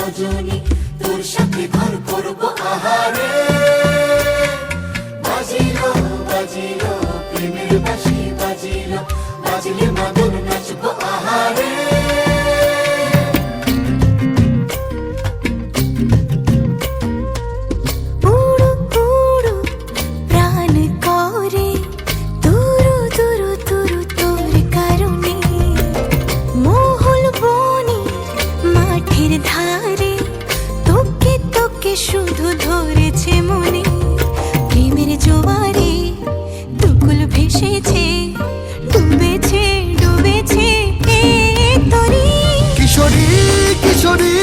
রজনী, তোর সাথে ঘর করবো আহারে। বাজিলো বাজিলো প্রেমের বাঁশি বাজিলো, বাজলে মদন নাচবো আহারে। শুধু ধরেছে মনে প্রেমের জোয়ারে, দুকুল ভেসেছে, ডুবেছে ডুবেছে এ তরি। কিশোরী কিশোরী